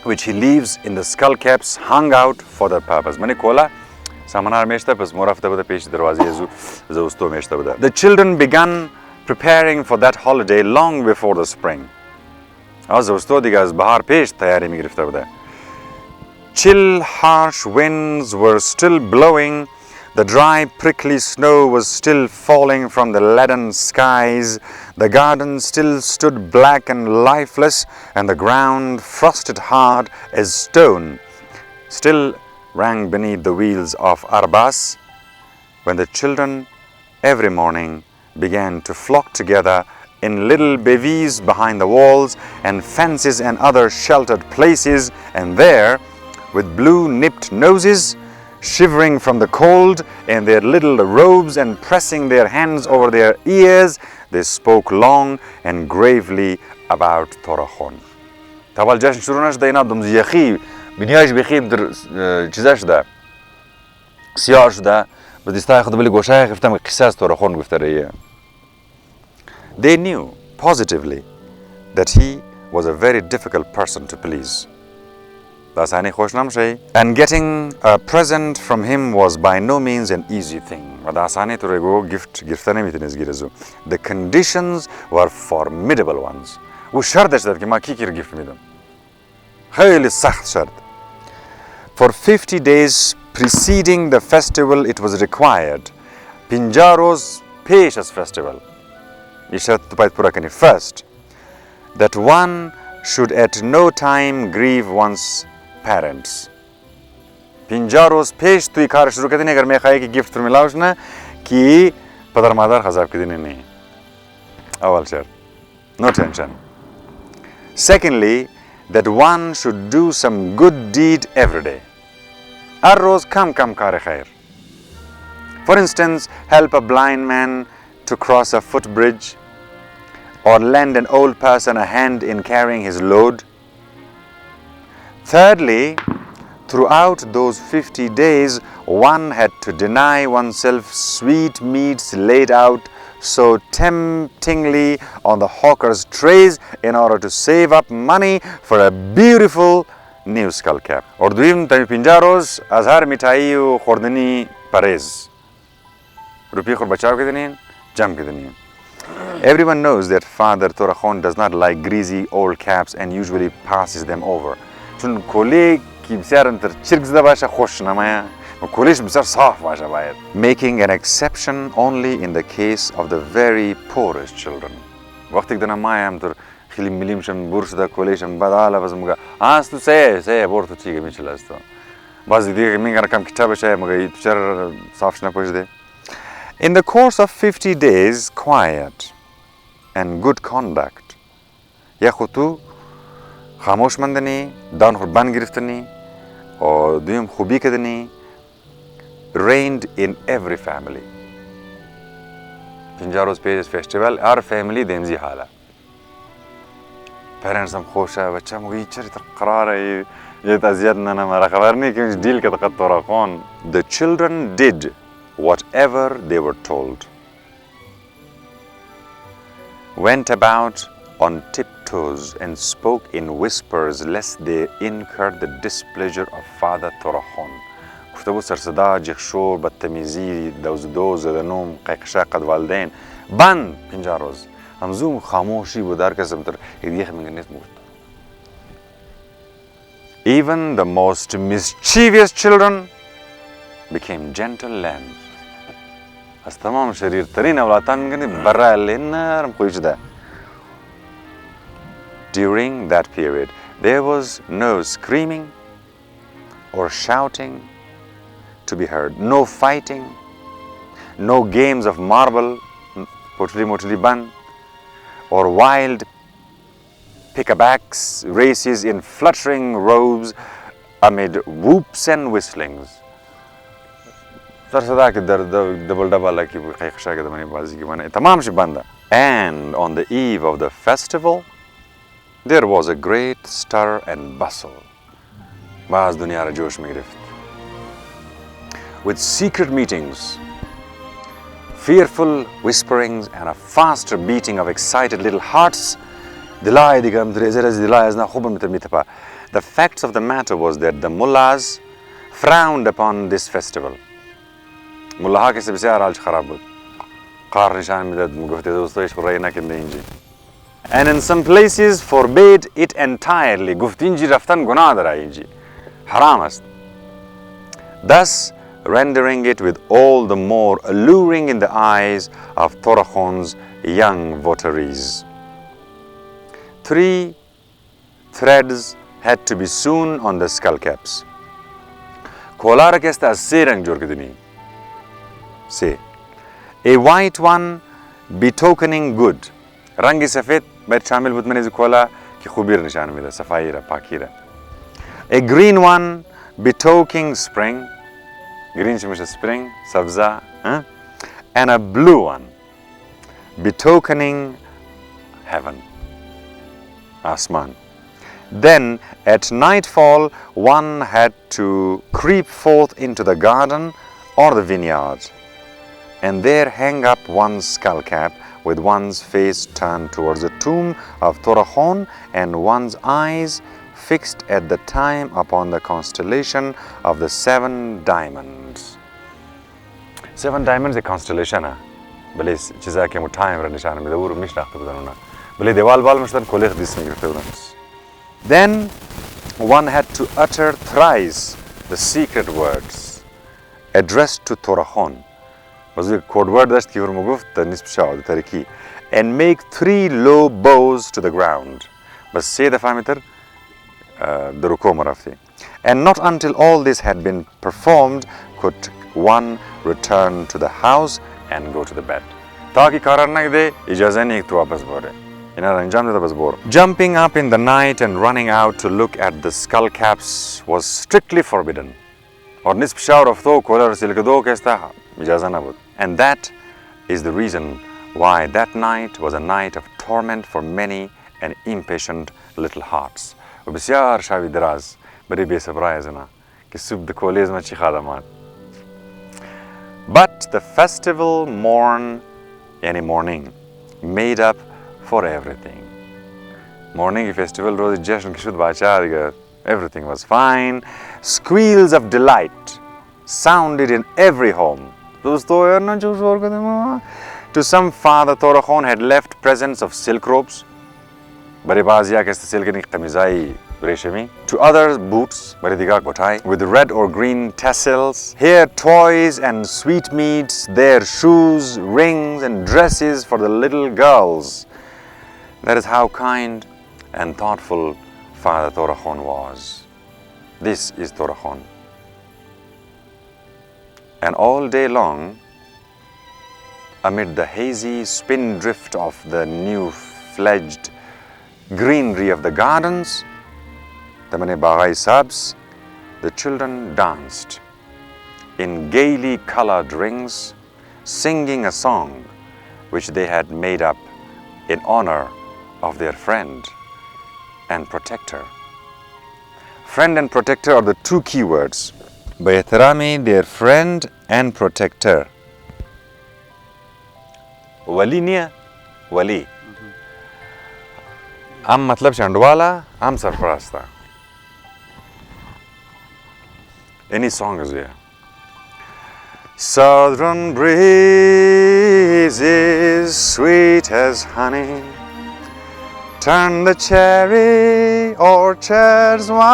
which he leaves in the skull caps hung out for that purpose. Mani kola samanar meshta pas morafta bada pesh darwazi zu usto meshta bada. The children began preparing for that holiday long before the spring. Az usto digas bahar pesh tayari mi girifta bada. Chill, harsh winds were still blowing. The dry, prickly snow was still falling from the leaden skies. The garden still stood black and lifeless, and the ground, frosted hard as stone, still rang beneath the wheels of Arbas, when the children every morning began to flock together in little bevies behind the walls and fences and other sheltered places, and there, with blue-nipped noses, shivering from the cold in their little robes and pressing their hands over their ears, they spoke long and gravely about Torakhon. Tabal jashin shuru nashda ina dum ziyakhi binyash bikhib der chizash da siyash da badista khud bili goshay khiftam qissas Torakhon guftariya. They knew positively that he was a very difficult person to please. And getting a present from him was by no means an easy thing. The conditions were formidable ones. For 50 days preceding the festival, it was required. Pinjaro's Pesha's festival. First, that one should at no time grieve one's parents. Pinjaro's pesh tu ikar shuru karte nahi agar main khaye ki gift tur mila usna ki padar madar khazab ke din nahi. Awal shart. No tension. Secondly, that one should do some good deed every day. Har roz kam kare khair. For instance, help a blind man to cross a footbridge, or lend an old person a hand in carrying his load. Thirdly, throughout those 50 days, one had to deny oneself sweet meats laid out so temptingly on the hawkers' trays in order to save up money for a beautiful new skull cap. Or duim tami pinjaros azhar mitai u khordani parez. Rupi khor bachav ke dinin, jam ke dinin. Everyone knows that Father Torakhon does not like greasy old caps and usually passes them over. چون کلی کی بسیار انتر چرک زده باشه خوش نمایه و کلیش بسیار صاف باشه باید. Making an exception only in the case of the very poorest children. وقتی که دنم مایه هم تر خیلی ملیم شم بور شده کلیشم بعد حالا بس مگه آس تو سه بور تو چیگه میچله است. بعضی دیگه میگن کم کتابشه مگه تو چرا صافش نپوشیده. In the course of 50 days, quiet and good conduct. یا خود تو خاموش ماندنی، دان قربان گرفتنی، و دویم خوبی کردنی، reigned in every family. Pinjaro's Pages Festival, our family دمزی حالا. Parents هم خوشه، بچه مگه چری قراره یه تزیاد نه مرا خبر نی که دیل که تقط Torakhon. The children did whatever they were told. went about on tiptoes and spoke in whispers lest they incurred the displeasure of Father Torakhon. گفته بود سرصدا، جیغشور، بدتمیزی، دوز نوم، قیقشا قد والدین بند 50 روز. همزوم خاموشی بود، هر کس میتر هدیه میگنیت بود. Even the most mischievous children became gentle lambs. از تمام شریرترین اولادان میگنی برای لنرم خویش ده. During that period, there was no screaming or shouting to be heard, no fighting, no games of marble, potli ban, or wild pick-a-backs races in fluttering robes amid whoops and whistlings. And on the eve of the festival, there was a great stir and bustle. With secret meetings, fearful whisperings, and a faster beating of excited little hearts. The facts of the matter was that the mullahs frowned upon this festival. Mullah ke sebesar alj kharab bud. Qar nishan midad mugufte dosto ish rayna ke inji. And in some places forbade it entirely. Guftinji raftan gunah dara inji. Haram ast. Thus rendering it with all the more alluring in the eyes of Torakhon's young votaries. 3 threads had to be sewn on the skull caps. Kolara kesta se rang jor kedini. Say, a white one betokening good. Rangi safed by shamil butmane ze kola ki khubir nishan mida safaira pakira. A green one betokening spring. Green is spring, sabza, and a blue one betokening heaven, asman. Then at nightfall one had to creep forth into the garden or the vineyard and there hang up one's skull cap with one's face turned towards the tomb of Torakhon and one's eyes fixed at the time upon the constellation of the 7 diamonds. 7 diamonds a constellation ha. Bale chiza ke mu time ra nishan me dur mish rakhte budanuna. Bale dewal bal mashtan kolekh disne girte budans. Then one had to utter thrice the secret words addressed to Torakhon. Was a code word that ki muguft nisb shaud tariki and make 3 low bows to the ground. Bas say the meter and not until all this had been performed could one return to the house and go to the bed. Jumping up in the night and running out to look at the skull caps was strictly forbidden. And that is the reason why that night was a night of torment for many and impatient little hearts. وبسیار شاوی دراز بری بی سبرایز نه که صبح دکولیز ما چی خدمات. But the festival morning made up for everything. Morning festival روز جشن که شد بچه دیگه everything was fine. Squeals of delight sounded in every home. دوستو یار نه چه شور کردیم. To some Father Torakhon had left presents of silk robes. To others, boots with red or green tassels. Here, toys and sweetmeats. There, shoes, rings, and dresses for the little girls. That is how kind and thoughtful Father Torakhon was. This is Torakhon. And all day long, amid the hazy spindrift of the new-fledged greenery of the gardens, the children danced in gaily colored rings, singing a song which they had made up in honor of their friend and protector. Friend and protector are the 2 key words. Bayatarami, their friend and protector. Wali niya, wali. ام مطلب چندوالا ام سرپرسته. Any song is here. Southern breezes sweet as honey turn the cherry orchards white.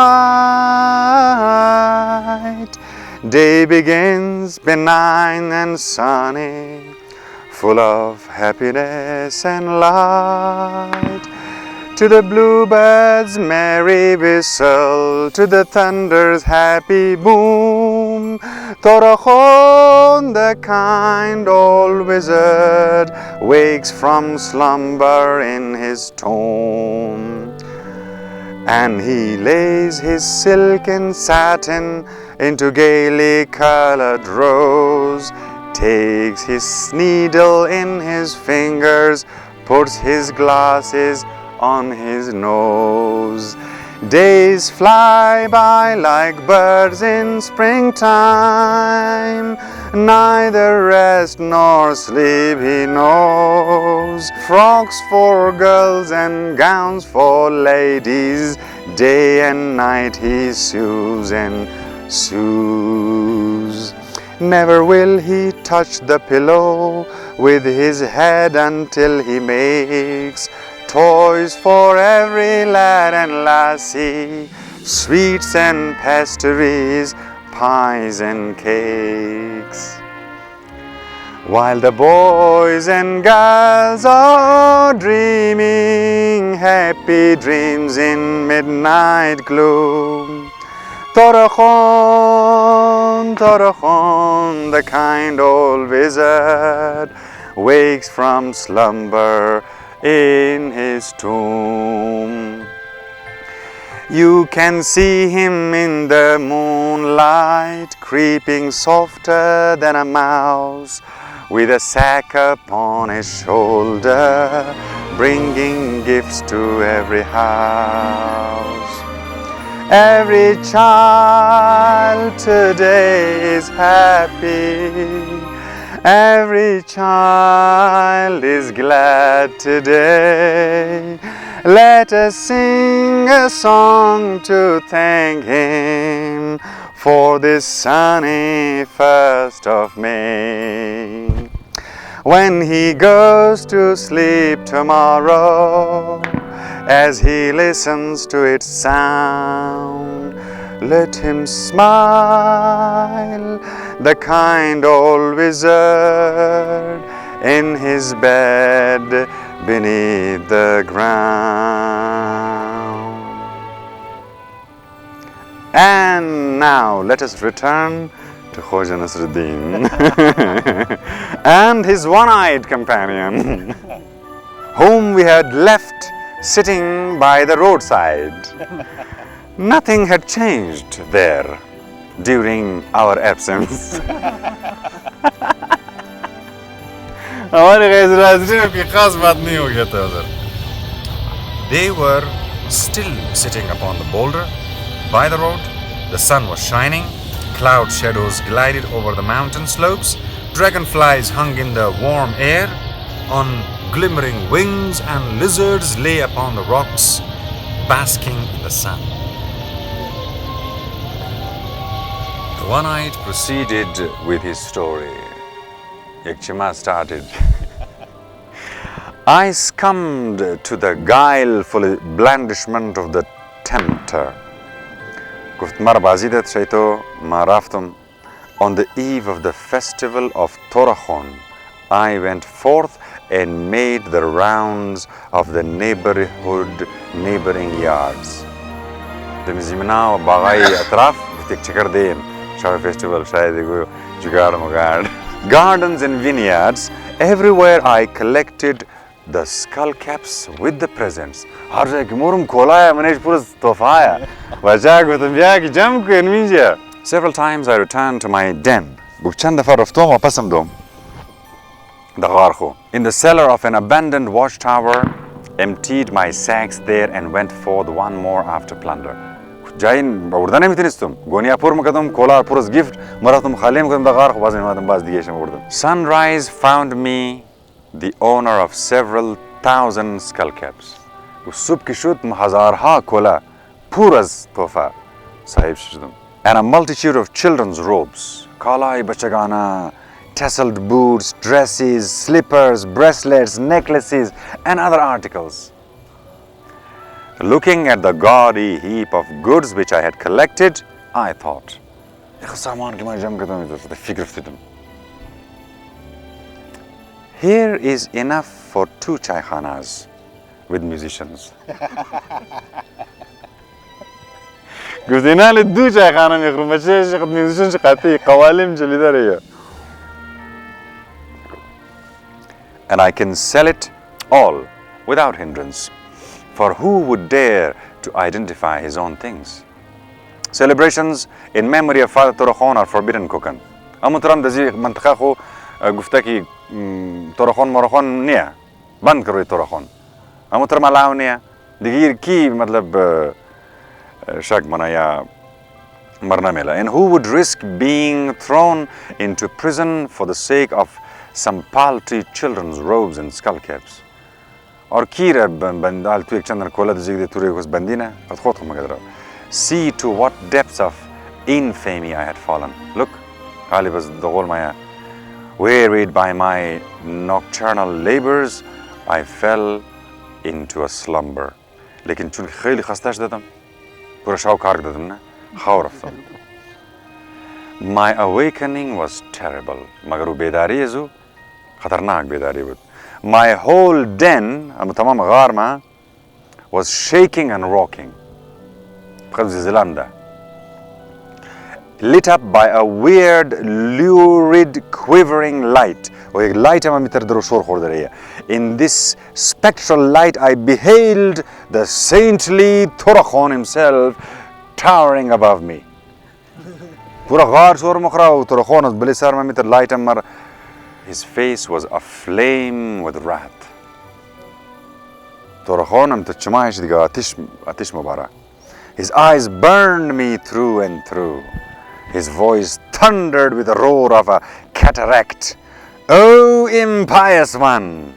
Day begins benign and sunny, full of happiness and light. To the bluebirds' merry whistle, to the thunder's happy boom, Torachon, the kind old wizard, wakes from slumber in his tomb. And he lays his silk and satin into gaily colored rows, takes his needle in his fingers, puts his glasses on his nose. Days fly by like birds in springtime, neither rest nor sleep he knows. Frocks for girls and gowns for ladies, day and night he sews and sews. Never will he touch the pillow with his head until he makes toys for every lad and lassie, sweets and pastries, pies and cakes. While the boys and girls are dreaming happy dreams in midnight gloom, Torachon, Torachon, the kind old wizard, wakes from slumber in his tomb. You can see him in the moonlight, creeping softer than a mouse, with a sack upon his shoulder, bringing gifts to every house. Every child today is happy. Every child is glad today. Let us sing a song to thank him for this sunny 1st of May. When he goes to sleep tomorrow, as he listens to its sound, let him smile, the kind old wizard, in his bed beneath the ground. And now let us return to Khoja Nasreddin and his one-eyed companion, whom we had left sitting by the roadside. Nothing had changed there during our absence. They were still sitting upon the boulder by the road. The sun was shining, cloud shadows glided over the mountain slopes, dragonflies hung in the warm air on glimmering wings, and lizards lay upon the rocks, basking in the sun. The one-eyed proceeded with his story. Yakchima started. I succumbed to the guileful blandishment of the tempter. گفت مرا بازیدت شیطو ما رفتم. On the eve of the festival of Torachon, I went forth and made the rounds of the neighboring yards. The مزيمنا وباغاي أطراف قلت چکر دين شاو festival شايد يقول جگار مگار. Gardens and vineyards, everywhere I collected the skull caps with the presents. هر جای که مورم کولایا منیش پورس توفایا. وجا گفتم بیا که جمع کن میجا. Several times I returned to my den. گفت چند دفعه رفتم و پسم دوم. دغارخو. In the cellar of an abandoned watchtower, emptied my sacks there and went forth one more after plunder. جاین بردن نمیتونستم. گونیا پر مکدم کولا پرس گیفت مراتم خالی مکدم دغارخو باز نمیادم باز دیگهشم بردم. Sunrise found me the owner of several thousand skull caps. و صبح که شد هزارها کلا پر از تحفه صاحب شدم. And a multitude of children's robes, کالای بچگانه, tasseled boots, dresses, slippers, bracelets, necklaces and other articles. Looking at the gaudy heap of goods which I had collected, I thought, here is enough for 2 chaykhanas with musicians. گفتینال 2 چایخانه میخورم بچه شقت میوزیشن شقتی قوالم جلیده. And I can sell it all without hindrance. For who would dare to identify his own things? Celebrations in memory of Father Torakhon are forbidden kokan. Amutram dazi منطقه خو گفته که Torakhon Morakhon نیا بند کروی Torakhon. Amutram allow نیا دیگه کی مطلب شک منایا مرنا میلا. And who would risk being thrown into prison for the sake of some paltry children's robes and skull caps? और की रे बंदाल तू एक चंदन Cola दजिग दे तुरे कुछ बंदी ना पत खोत को मगदरा. See to what depths of infamy I had fallen. Look, खाली बस दगोल माया. Wearied by my nocturnal labors, I fell into a slumber. लेकिन चुन खैली खस्ताश दतम. पूरा शाव कारक दतम ना खाव रफ्तम. My awakening was terrible. मगर वो बेदारी है जो खतरनाक बेदारी बुद. My whole den, तमाम غار ما, was shaking and rocking. Lit up by a weird, lurid, quivering light. In this spectral light, I beheld the saintly Torakhon himself towering above me. His face was aflame with wrath. His eyes burned me through and through. His voice thundered with the roar of a cataract. "O impious one!"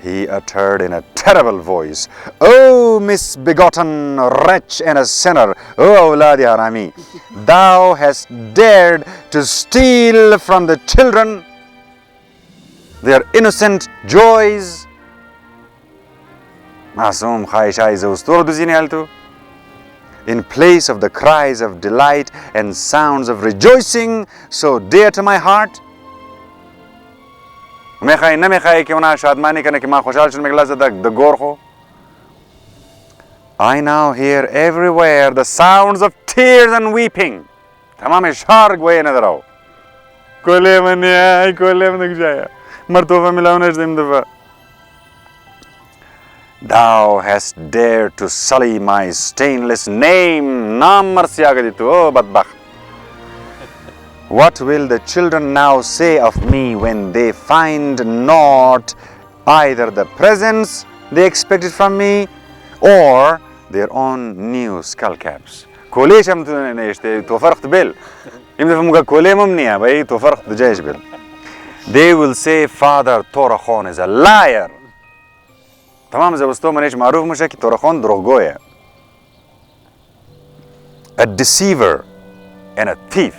he uttered in a terrible voice. "O misbegotten wretch and a sinner, O awladi harami, thou hast dared to steal from the children their innocent joys." Masum khaishai zaustor duzini altu. In place of the cries of delight and sounds of rejoicing so dear to my heart. I now hear everywhere the sounds of tears and weeping. Thou hast dared to sully my stainless name. What will the children now say of me when they find not either the presents they expected from me or their own new skull caps? They will say, "Father Torakhon is a liar." تمام زبستو منش معروف مشه که Torakhon دروغگوه, a deceiver and a thief.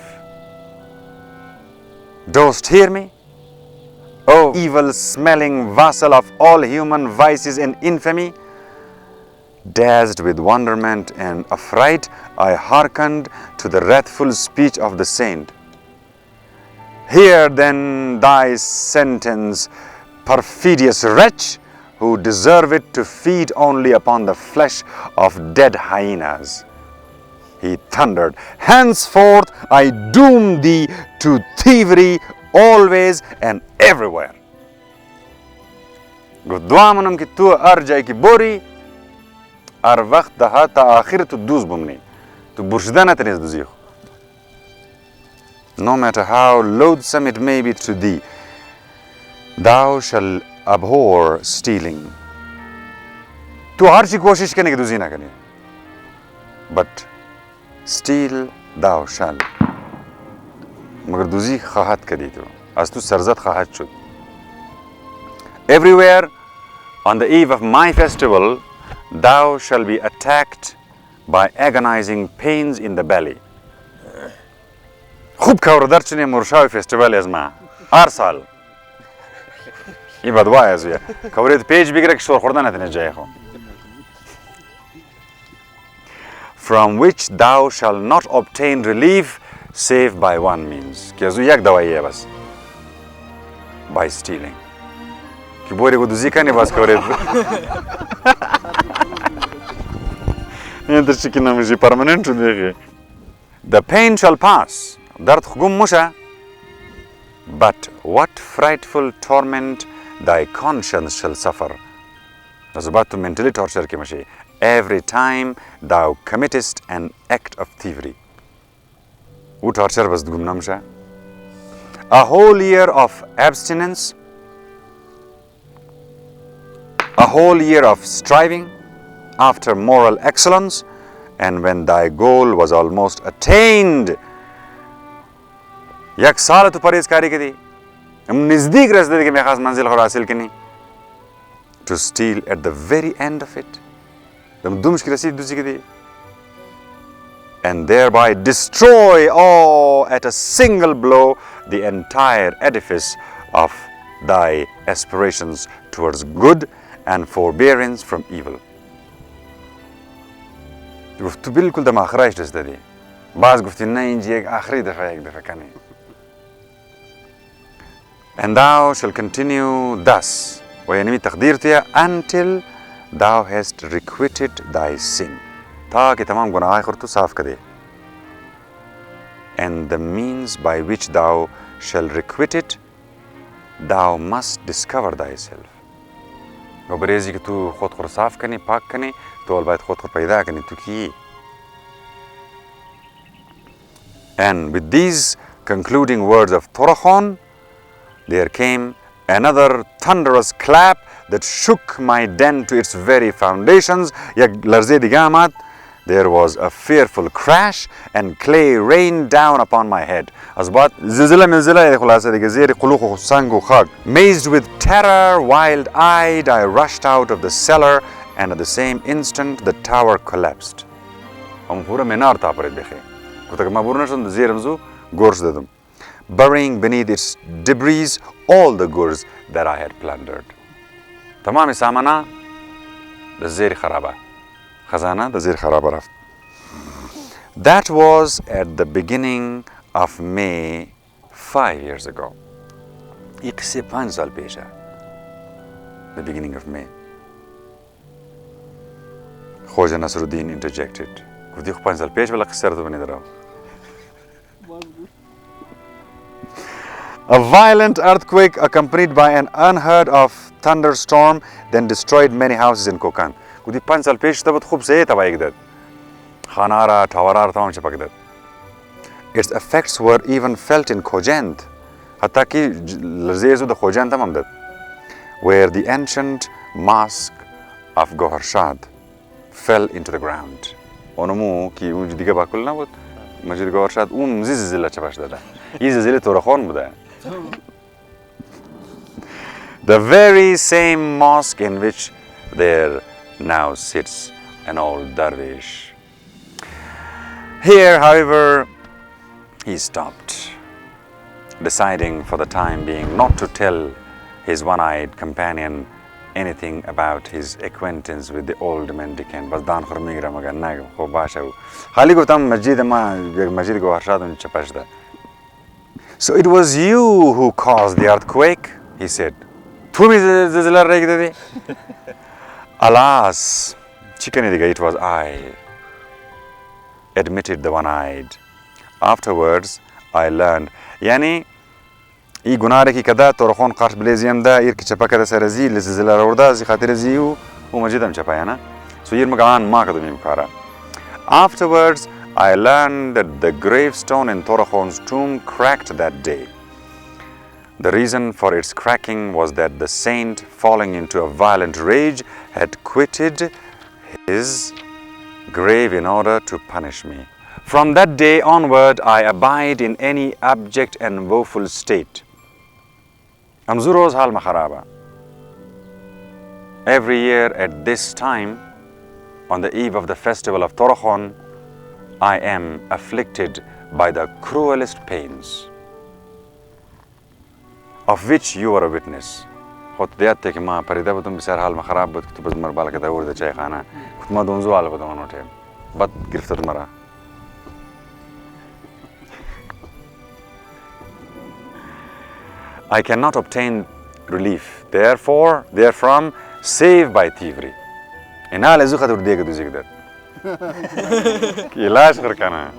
Dost hear me? O evil-smelling vassal of all human vices and infamy? Dazzled with wonderment and affright, I hearkened to the wrathful speech of the saint. Hear then thy sentence, perfidious wretch, who deserve it to feed only upon the flesh of dead hyenas. He thundered, "Henceforth I doom thee to thievery always and everywhere." Daaman ki tu arjai ki bori ar vaqt daha ta akhir tu duz bumni tu burshidana tenis duzikh. No matter how loathsome it may be to thee, thou shall abhor stealing. Tu har chi koshish karne ki duzi na karni, but steal thou shall. Magar duzi khahat kari tu, as tu sarzat khahat shud. Everywhere on the eve of my festival, thou shall be attacked by agonizing pains in the belly. خوب کاردرچنی مرشاوی فستیوال از ما هر سال این بدوای از ویا کورید پیج بگیره که شور خوردن نتونه جای خو from which thou shall not obtain relief save by one means که از یک دواییه بس by stealing که بوری گو دوزی کنی بس کورید این درچی که نمیشی پرمننت دیگه the pain shall pass درد خگم موشه but what frightful torment thy conscience shall suffer از بعد تو mentally torture که میشی every time thou committest an act of thievery او torture بس دگم نمیشه a whole year of abstinence a whole year of striving after moral excellence and when thy goal was almost attained یک سال تو پرهیزکاری کردی نزدیک رسیدی که میخواست منزل خود حاصل کنی to steal at the very end of it دم دومش که رسید دوزی کردی and thereby destroy all at a single blow the entire edifice of thy aspirations towards good and forbearance from evil گفت تو بالکل دم آخرایش رسیدی باز گفتی نه اینجا یک آخری دفعه یک دفعه کنی and thou shall continue thus ويعني تقدير تيا until thou hast requited thy sin تا کہ تمام گناہ خرطو صاف کدے and the means by which thou shall requite it thou must discover thyself و بریزی کہ تو خود خور صاف کنی پاک کنی تو الباید خود خور پیدا کنی تو کی and with these concluding words of Torakhon there came another thunderous clap that shook my den to its very foundations. There was a fearful crash and clay rained down upon my head. Mazed with terror, wild-eyed, I rushed out of the cellar and at the same instant the tower collapsed. Burying beneath its debris all the goods that I had plundered. تمام سامانا در زیر خرابه خزانه در زیر خرابه رفت. That was at the beginning of May 5 years ago. این قصه 5 سال پیشه. The beginning of May. Khoja Nasreddin interjected. گفتی خب 5 سال پیش ولی قصه رو تو بنی درو. A violent earthquake accompanied by an unheard of thunderstorm then destroyed many houses in Kokand. Kudi 5 saal pesh tabut khub se tabahi dad. Khanara, Tawara tamam chapak dad. Its effects were even felt in Khojand. Hatta ki lazezu da Khojand tamam dad. Where the ancient mosque of Goharshad fell into the ground. Onomu ki unj diga bakul na bud. Mechid Goharshad zilzila chapash dada. Ye zilzile Torakhon buda. The very same mosque in which there now sits an old dervish. Here, however, he stopped, deciding for the time being not to tell his one-eyed companion anything about his acquaintance with the old mendicant. Bas dan khurmigra magan nag kho basha khali goftam masjid ko arshad chapashda. So it was you who caused the earthquake, he said. Alas, it was I, admitted the one-eyed. Afterwards, I learned. Yani, I gunare ki kada Torakhon qarsh blaziyam da ir ki chapa kada sarazi lizilzila rorda zi khatir ziyu u majidam chapaya na. So yir magaman ma kadum imkara. Afterwards, I learned that the gravestone in Torakhon's tomb cracked that day. The reason for its cracking was that the saint, falling into a violent rage, had quitted his grave in order to punish me. From that day onward, I abide in any abject and woeful state. Amzuroz hal makharaba. Every year at this time, on the eve of the festival of Torokhon, I am afflicted by the cruelest pains, of which you are a witness. خود دیات که ما پریده بودم بسیار حال ما خراب بود که تو بز مربال که داورده چای خانه خود ما دونزو حال بودم آنو تیم بد گرفتد مرا. I cannot obtain relief, therefrom, save by thievery. إنها لزو خاطر ديك دوزي كده. كيلاش خركانا.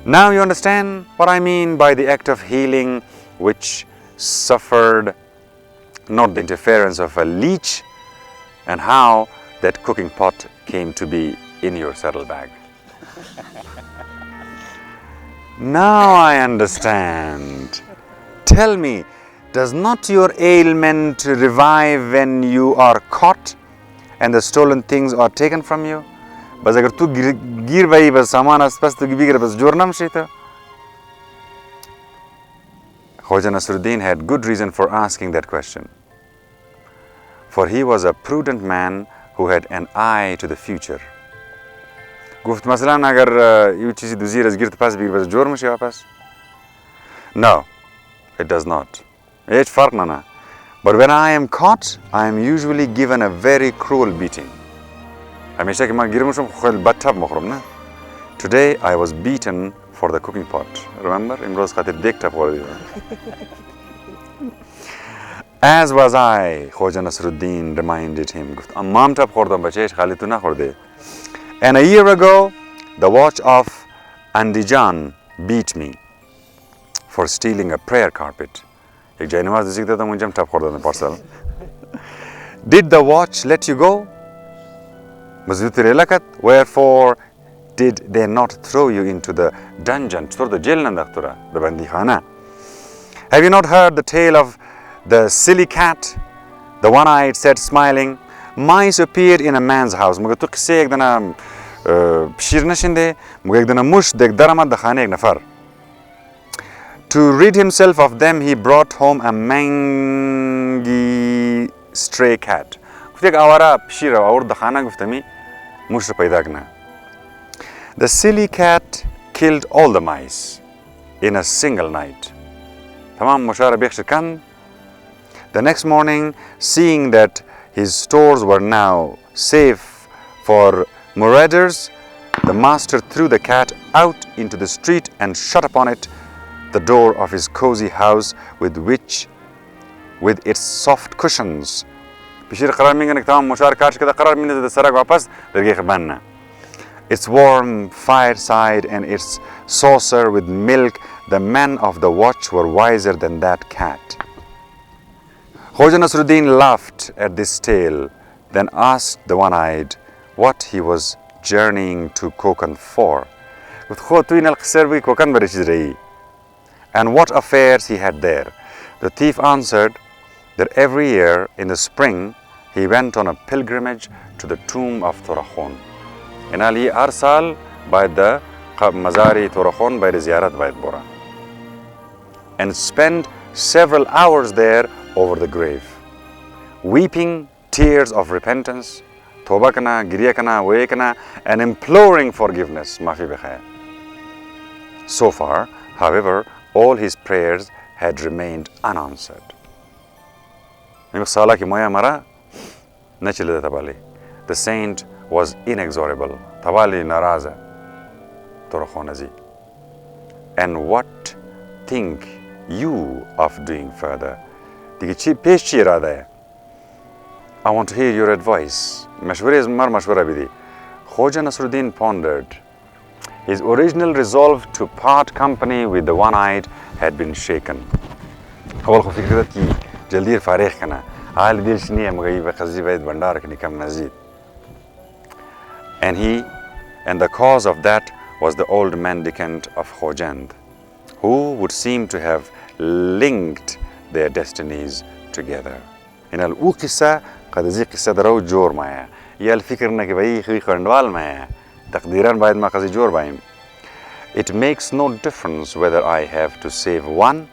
Now you understand what I mean by the act of healing which suffered not the interference of a leech and how that cooking pot came to be in your saddlebag. Now I understand. Tell me, does not your ailment revive when you are caught and the stolen things are taken from you? بس اگر تو گیر بایی بس سامان است پس تو بگیره بس جور نمشی تو. Khoja Nasreddin had good reason for asking that question. For he was a prudent man who had an eye to the future. گفت مثلا اگر یه چیزی دوزیر از گیرت پس بگیر بس جور میشی واپس. No, it does not. هیچ فرق نه. But when I am caught, I am usually given a very cruel beating. همیشه که من گیر میشم خیلی بدتر مخورم نه. Today I was beaten for the cooking pot. Remember? امروز خاطر دیگ تب خوردیم. As was I, Khoja Nasreddin reminded him. گفت امام تب خوردم بچهش خالی تو نخورده. And a year ago, the watch of Andijan beat me for stealing a prayer carpet. एक जय नमाज दिसी था तो मुझे हम टप खोड़ देने parcel. Did the watch let you go? मस्जिद तेरे लकत. Wherefore did they not throw you into the dungeon? छोड़ दो जेल न दख्तरा the बंदी खाना. Have you not heard the tale of the silly cat? The one-eyed said, smiling, mice appeared in a man's house. मगर तो किसे एक दना شیر نشینده مگه یک دنه موش دیگ درآمد در خانه یک نفر. To rid himself of them, he brought home a mangy stray cat. گفت یک آواره شیر آورد در خانه گفتمی موش رو پیدا کنه. The silly cat killed all the mice in a single night. تمام موشا را بیخش کند. The next morning, seeing that his stores were now safe for marauders, the master threw the cat out into the street and shut upon it the door of his cozy house with its soft cushions. بشير قرار مين انك تمام مشار كارش كده قرار مين ده سرق واپس درجه خبنا. Its warm fireside and its saucer with milk, the men of the watch were wiser than that cat. Khoja Nasreddin laughed at this tale, then asked the one-eyed what he was journeying to Kokand for. And what affairs he had there. The thief answered that every year in the spring he went on a pilgrimage to the tomb of Torokhon. And Ali Arsal by the Mazari Torokhon by the Ziyarat by Bora. And spent several hours there over the grave, weeping tears of repentance, توبه کنه، گریه کنه، وی کنه, and imploring forgiveness. معافی بخیر. So far, however, all his prayers had remained unanswered. نمیخ سالا که مویا مرا نچلیده تبالی. The saint was inexorable. تبالی نرازه. تورخونزی. And what think you of doing further? دیگه چی پیش چی اراده ہے؟ I want to hear your advice. مشوره از مر مشوره بیدی. Khoja Nasreddin pondered. His original resolve to part company with the one-eyed had been shaken. اول خو فکر کرد که جلدی فارغ کنه. حال دیلش نیه مگه به قضیه باید بندار کنی کم نزید. And the cause of that was the old mendicant of Khojand, who would seem to have linked their destinies together. In al-u qissa قد زی قصه درو جور مایا. یا الفکر نکه بایی خوی خندوال مایا. تقدیران باید ما قضی جور بایم. It makes no difference whether I have to save one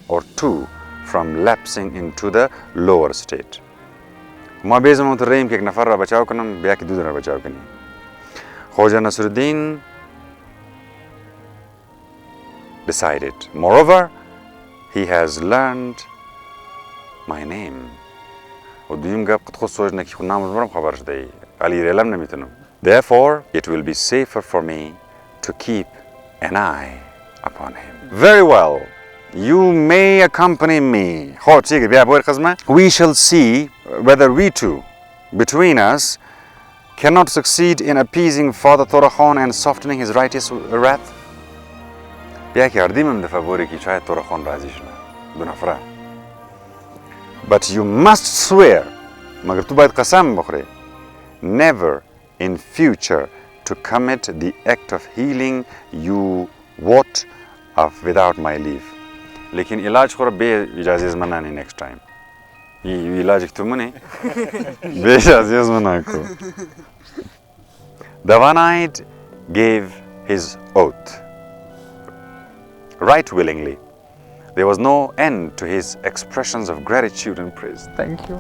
or two from lapsing into the lower state. ما بيزم متريم كيك نفر بچاو کنم بیا کی دودر بچاو کنی خوجا نصرالدین decided. Moreover, he has learned my name. ودیم گپ قد خود سوچنا کی خود نام برم خبرش دی علی ریلم نمیتونم. Therefore, it will be safer for me to keep an eye upon him. Very well. You may accompany me. خود چیگه بیا بور قزمه. We shall see whether we two, between us, cannot succeed in appeasing Father Torakhon and softening his righteous wrath. بیا که اردیمم دفعه بوری که شاید تورخان راضی شنه دو نفره. But you must swear, مگر تو باید قسم بخوری, never in future to commit the act of healing you wot of without my leave. لیکن علاج خور به اجازه از من نانی next time. یہ علاج تو منی به اجازه از من نکو. The one-eyed gave his oath. Right willingly. There was no end to his expressions of gratitude and praise. Thank you.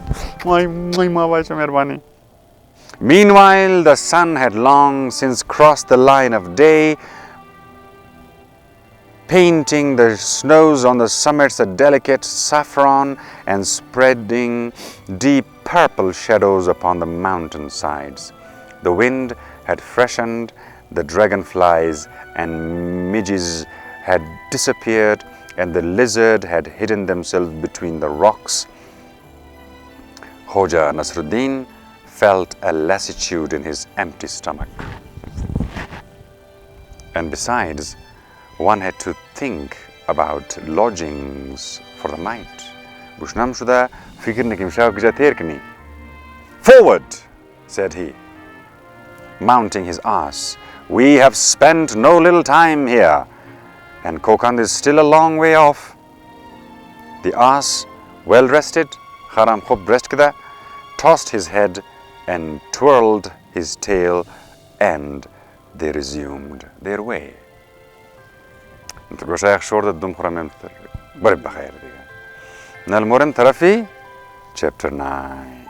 Meanwhile, the sun had long since crossed the line of day, painting the snows on the summits a delicate saffron and spreading deep purple shadows upon the mountain sides. The wind had freshened, the dragonflies and midges had disappeared, and the lizard had hidden themselves between the rocks. Khoja Nasreddin felt a lassitude in his empty stomach. And besides, one had to think about lodgings for the night. Bushnam shuda fikir ne kimshaw kija ther kani. Forward, said he, mounting his ass. We have spent no little time here, and Kokand is still a long way off. The ass, well rested, Haram khub rest kida, tossed his head and twirled his tail, and they resumed their way. Chapter 9.